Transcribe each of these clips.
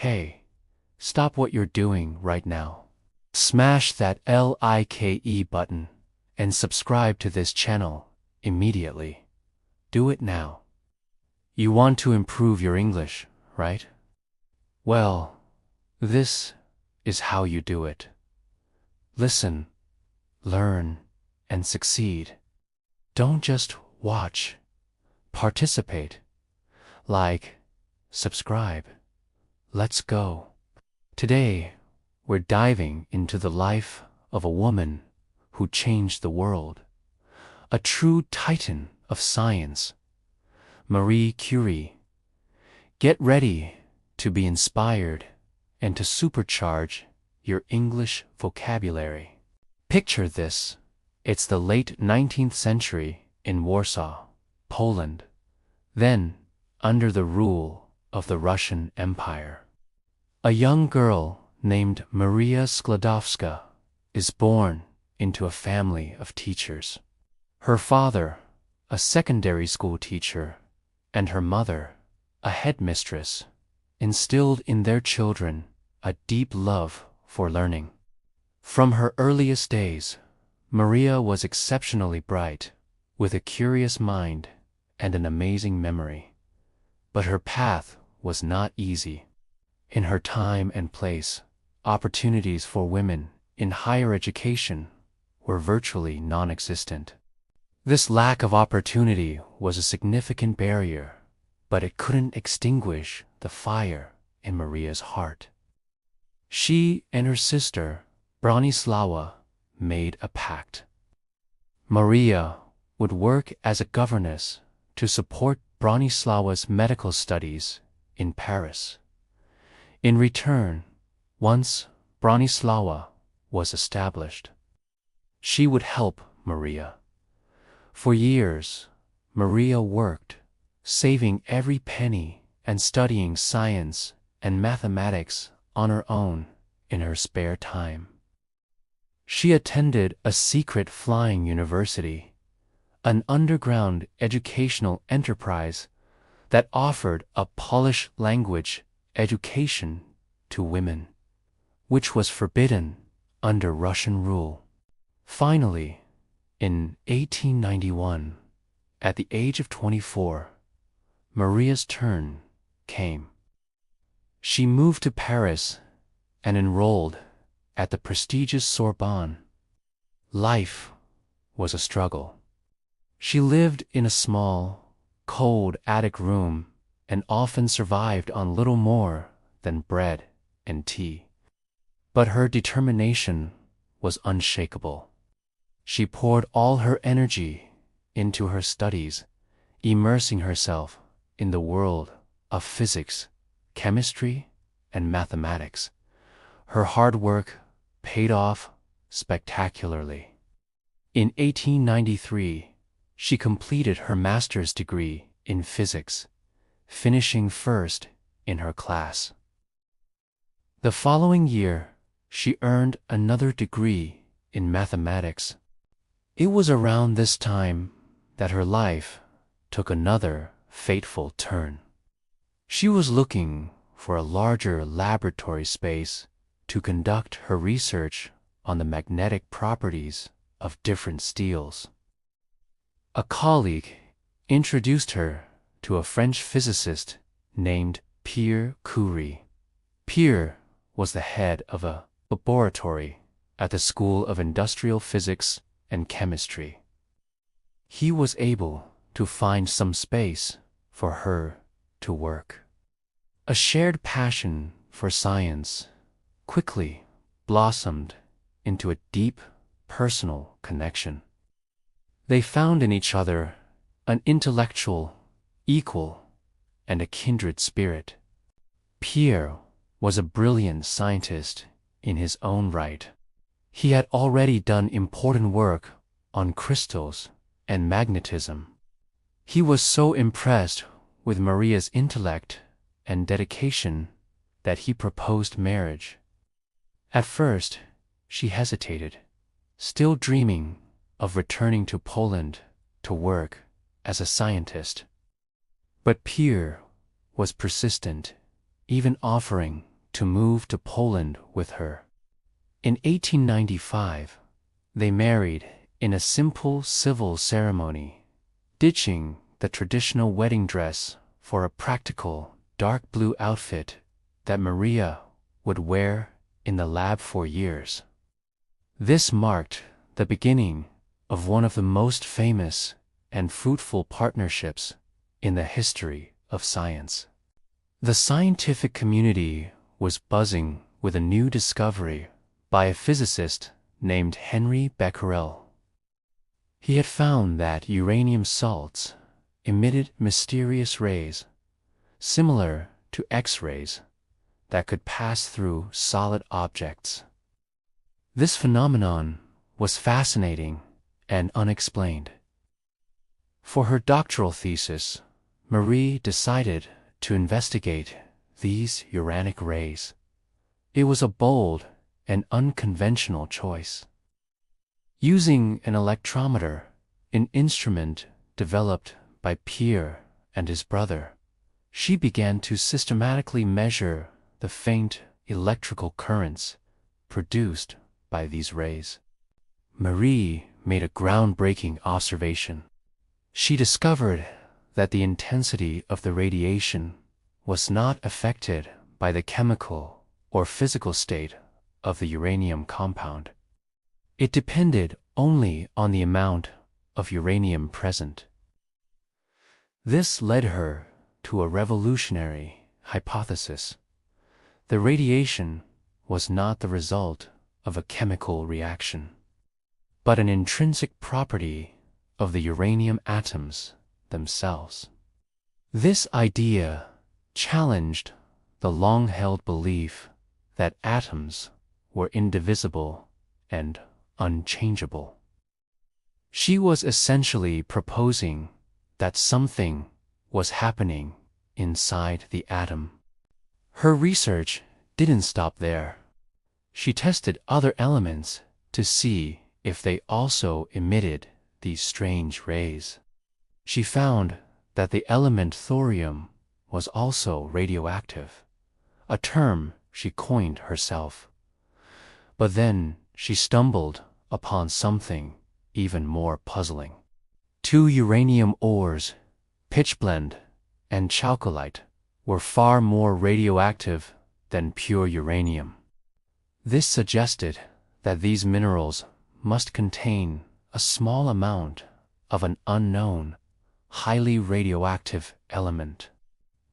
Hey, stop what you're doing right now. Smash that like button and subscribe to this channel immediately. Do it now. You want to improve your English, right? Well, this is how you do it. Listen, learn, and succeed. Don't just watch. Participate. Like, subscribe. Let's go. Today, we're diving into the life of a woman who changed the world. A true titan of science, Marie Curie. Get ready to be inspired and to supercharge your English vocabulary. Picture this. It's the late 19th century in Warsaw, Poland, then under the rule of the Russian Empire. A young girl named Maria Skłodowska is born into a family of teachers. Her father, a secondary school teacher, and her mother, a headmistress, instilled in their children a deep love for learning. From her earliest days, Maria was exceptionally bright, with a curious mind and an amazing memory. But her path was not easy. In her time and place, opportunities for women in higher education were virtually non-existent. This lack of opportunity was a significant barrier, but it couldn't extinguish the fire in Maria's heart. She and her sister, Bronislawa, made a pact. Maria would work as a governess to support Bronislawa's medical studies in Paris. In return, once Bronislawa was established, she would help Maria. For years, Maria worked, saving every penny and studying science and mathematics on her own in her spare time. She attended a secret flying university, an underground educational enterprise that offered a Polish language education to women, which was forbidden under Russian rule. Finally, in 1891, at the age of 24, Maria's turn came. She moved to Paris and enrolled at the prestigious Sorbonne. Life was a struggle. She lived in a small, cold attic room and often survived on little more than bread and tea. But her determination was unshakable. She poured all her energy into her studies, immersing herself in the world of physics, chemistry, and mathematics. Her hard work paid off spectacularly. In 1893, she completed her master's degree in physics, finishing first in her class. The following year, she earned another degree in mathematics. It was around this time that her life took another fateful turn. She was looking for a larger laboratory space to conduct her research on the magnetic properties of different steels. A colleague introduced her to a French physicist named Marie Curie. Pierre was the head of a laboratory at the School of Industrial Physics and Chemistry. He was able to find some space for her to work. A shared passion for science quickly blossomed into a deep personal connection. They found in each other an intellectual equal and a kindred spirit. Pierre was a brilliant scientist in his own right. He had already done important work on crystals and magnetism. He was so impressed with Maria's intellect and dedication that he proposed marriage. At first, she hesitated, still dreaming of returning to Poland to work as a scientist. But Pierre was persistent, even offering to move to Poland with her. In 1895, they married in a simple civil ceremony, ditching the traditional wedding dress for a practical dark blue outfit that Maria would wear in the lab for years. This marked the beginning of one of the most famous and fruitful partnerships in the history of science. The scientific community was buzzing with a new discovery by a physicist named Henry Becquerel. He had found that uranium salts emitted mysterious rays, similar to X-rays, that could pass through solid objects. This phenomenon was fascinating and unexplained. For her doctoral thesis, Marie decided to investigate these uranic rays. It was a bold and unconventional choice. Using an electrometer, an instrument developed by Pierre and his brother, she began to systematically measure the faint electrical currents produced by these rays. Marie made a groundbreaking observation. She discovered that the intensity of the radiation was not affected by the chemical or physical state of the uranium compound. It depended only on the amount of uranium present. This led her to a revolutionary hypothesis. The radiation was not the result of a chemical reaction, but an intrinsic property of the uranium atoms themselves. This idea challenged the long-held belief that atoms were indivisible and unchangeable. She was essentially proposing that something was happening inside the atom. Her research didn't stop there. She tested other elements to see if they also emitted these strange rays. She found that the element thorium was also radioactive, a term she coined herself. But then she stumbled upon something even more puzzling. 2 uranium ores, pitchblende and chalcolite, were far more radioactive than pure uranium. This suggested that these minerals must contain a small amount of an unknown, highly radioactive element.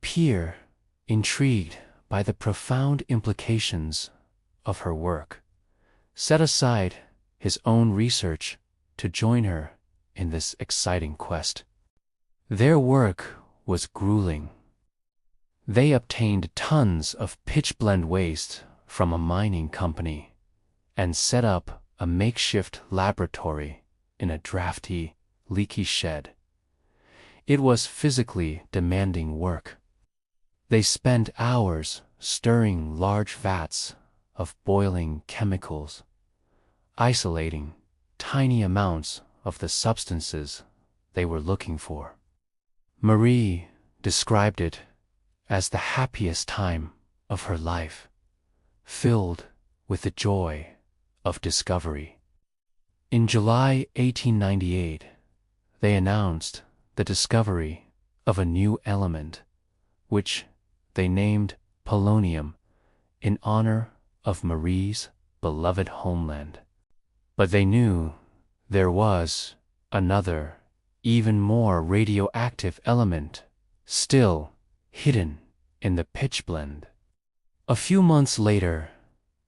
Pierre, intrigued by the profound implications of her work, set aside his own research to join her in this exciting quest. Their work was grueling. They obtained tons of pitchblende waste from a mining company and set up a makeshift laboratory in a drafty, leaky shed. It was physically demanding work. They spent hours stirring large vats of boiling chemicals, isolating tiny amounts of the substances they were looking for. Marie described it as the happiest time of her life, filled with the joy of discovery. In July 1898, they announced the discovery of a new element, which they named polonium in honor of Marie's beloved homeland. But they knew there was another, even more radioactive element still hidden in the pitchblende. A few months later,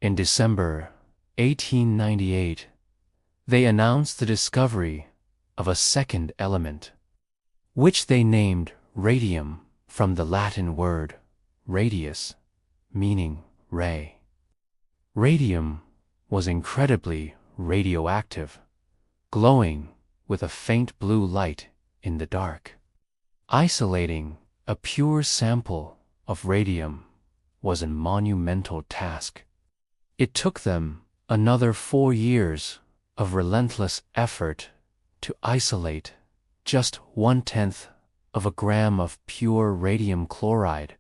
in December 1898, they announced the discovery of a second element, which they named radium from the Latin word radius, meaning ray. Radium was incredibly radioactive, glowing with a faint blue light in the dark. Isolating a pure sample of radium was a monumental task. It took them another 4 years of relentless effort to isolate just 1/10 of a gram of pure radium chloride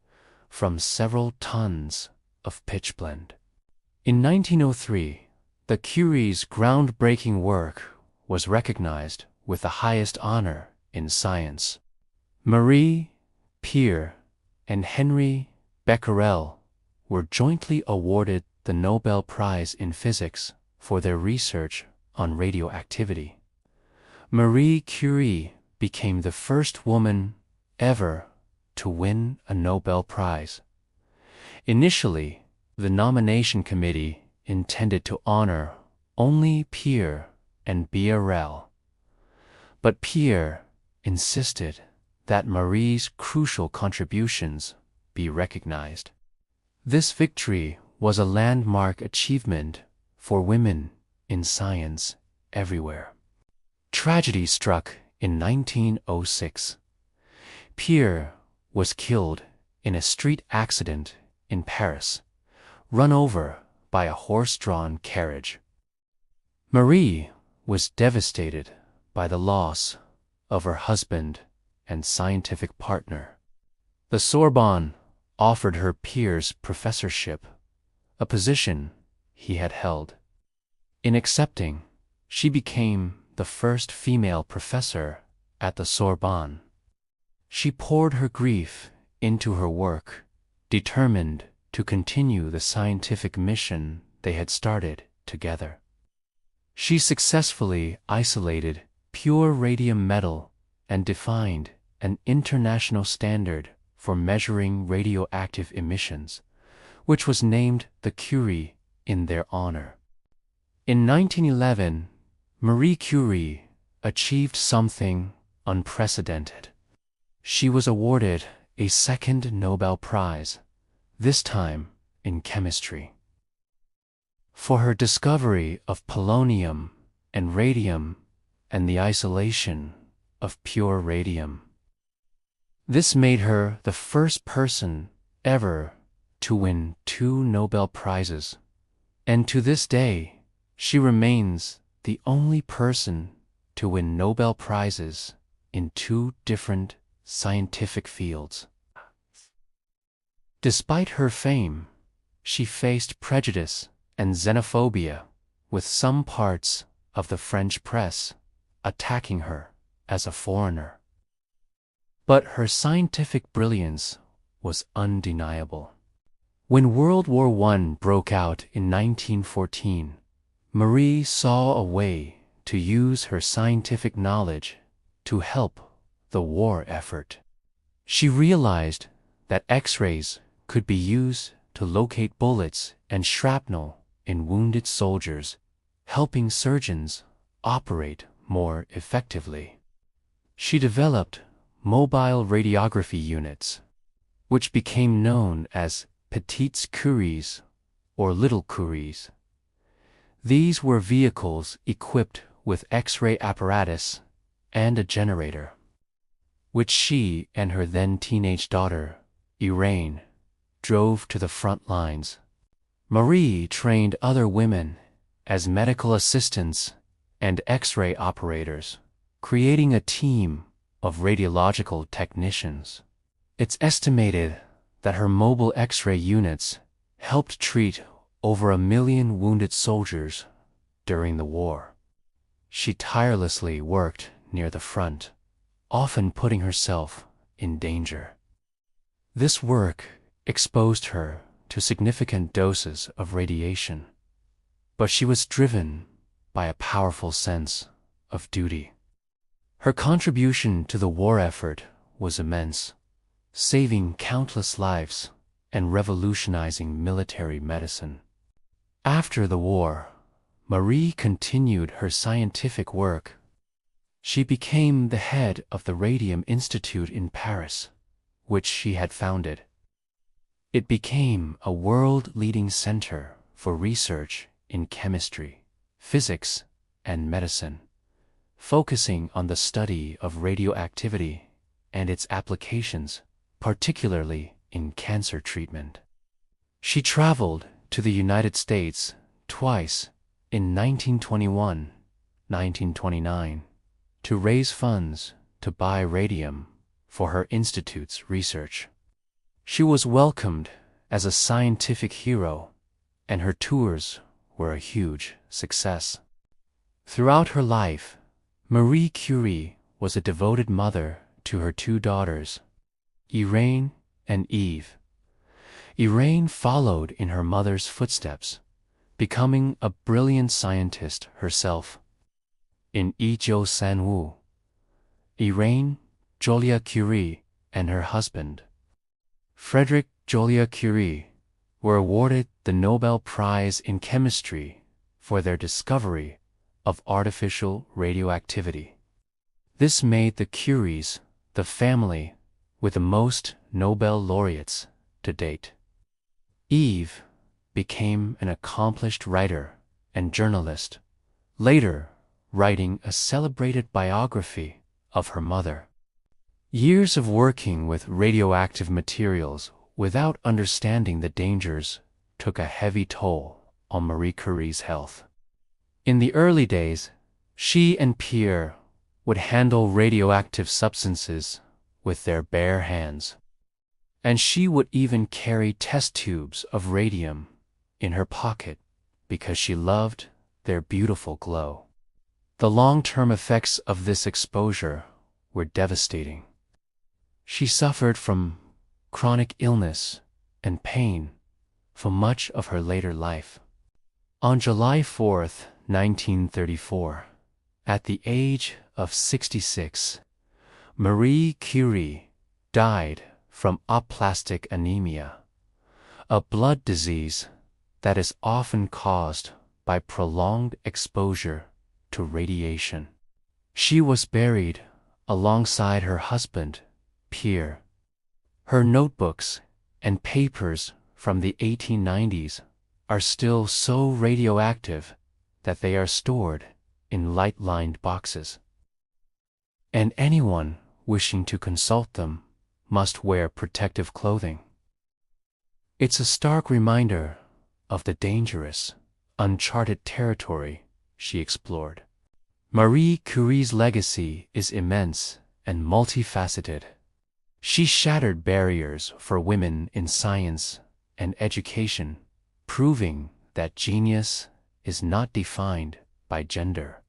from several tons of pitchblende. In 1903, the Curie's groundbreaking work was recognized with the highest honor in science. Marie Curie and Henry Becquerel were jointly awarded the Nobel Prize in Physics for their research on radioactivity. Marie Curie became the first woman ever to win a Nobel Prize. Initially, the nomination committee intended to honor only Curie and Becquerel, but Curie insisted that Marie's crucial contributions be recognized. This victory was a landmark achievement for women in science everywhere. Tragedy struck in 1906. Curie was killed in a street accident in Paris, run over by a horse-drawn carriage. Marie was devastated by the loss of her husband and scientific partner. The Sorbonne offered her Curie's professorship, a position he had held. In accepting, she became the first female professor at the Sorbonne. She poured her grief into her work, determined to continue the scientific mission they had started together. She successfully isolated pure radium metal and defined an international standard for measuring radioactive emissions, which was named the Curie in their honor. In 1911, Marie Curie achieved something unprecedented. She was awarded a second Nobel Prize, this time in chemistry, for her discovery of polonium and radium and the isolation of pure radium. This made her the first person ever to win 2 Nobel Prizes, and to this day, she remains the only person to win Nobel Prizes in 2 different scientific fields. Despite her fame, she faced prejudice and xenophobia, with some parts of the French press attacking her as a foreigner. But her scientific brilliance was undeniable. When World War I broke out in 1914, Marie saw a way to use her scientific knowledge to help the war effort. She realized that X-rays could be used to locate bullets and shrapnel in wounded soldiers, helping surgeons operate more effectively. She developed mobile radiography units, which became known as petites curies or little curies. These were vehicles equipped with X-ray apparatus and a generator, which she and her then teenage daughter, Irene, drove to the front lines. Marie trained other women as medical assistants and X-ray operators, creating a team of radiological technicians. It's estimated that her mobile X-ray units helped treat over 1 million wounded soldiers during the war. She tirelessly worked near the front, often putting herself in danger. This work exposed her to significant doses of radiation, but she was driven by a powerful sense of duty. Her contribution to the war effort was immense, saving countless lives and revolutionizing military medicine. After the war, Marie continued her scientific work. She became the head of the Radium Institute in Paris, which she had founded. It became a world-leading center for research in chemistry, physics, and medicine, focusing on the study of radioactivity and its applications, particularly in cancer treatment. She traveled to the United States twice in 1921, 1929, to raise funds to buy radium for her institute's research. She was welcomed as a scientific hero, and her tours were a huge success. Throughout her life, Marie Curie was a devoted mother to her two daughters, Irene and Eve. Irene followed in her mother's footsteps, becoming a brilliant scientist herself. In Izhou Sanwu, Irene Joliot-Curie and her husband, Frederick Joliot-Curie, were awarded the Nobel Prize in Chemistry for their discovery of artificial radioactivity. This made the Curies the family with the most Nobel laureates to date. Eve became an accomplished writer and journalist, later writing a celebrated biography of her mother. Years of working with radioactive materials without understanding the dangers took a heavy toll on Marie Curie's health. In the early days, she and Pierre would handle radioactive substances with their bare hands, and she would even carry test tubes of radium in her pocket because she loved their beautiful glow. The long-term effects of this exposure were devastating. She suffered from chronic illness and pain for much of her later life. On July 4, 1934, at the age of 66, Marie Curie died from aplastic anemia, a blood disease that is often caused by prolonged exposure to radiation. She was buried alongside her husband, Pierre. Her notebooks and papers from the 1890s are still so radioactive that they are stored in light-lined boxes, and anyone wishing to consult them must wear protective clothing. It's a stark reminder of the dangerous, uncharted territory she explored. Marie Curie's legacy is immense and multifaceted. She shattered barriers for women in science and education, proving that genius is not defined by gender.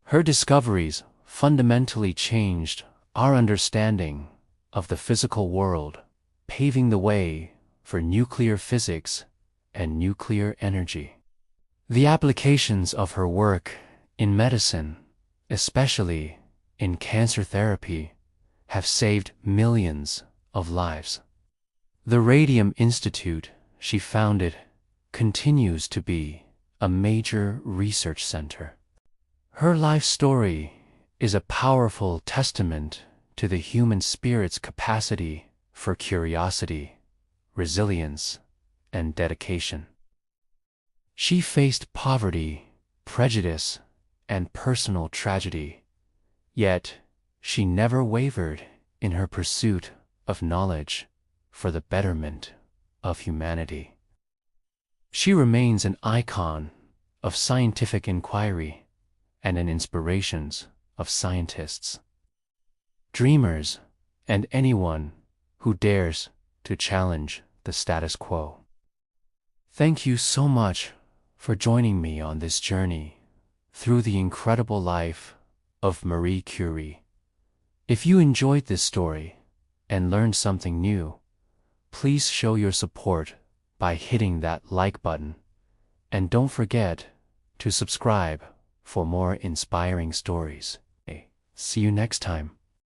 Her discoveries fundamentally changed our understanding of the physical world, paving the way for nuclear physics and nuclear energy. The applications of her work in medicine, especially in cancer therapy, have saved millions of lives. The Radium Institute she founded continues to be a major research center. Her life story is a powerful testament to the human spirit's capacity for curiosity, resilience, and dedication. She faced poverty, prejudice, and personal tragedy, yet she never wavered in her pursuit of knowledge for the betterment of humanity. She remains an icon of scientific inquiry and an inspiration of scientists, dreamers, and anyone who dares to challenge the status quo. Thank you so much for joining me on this journey through the incredible life of Marie Curie. If you enjoyed this story and learned something new, please show your support by hitting that like button, and don't forget to subscribe for more inspiring stories. See you next time.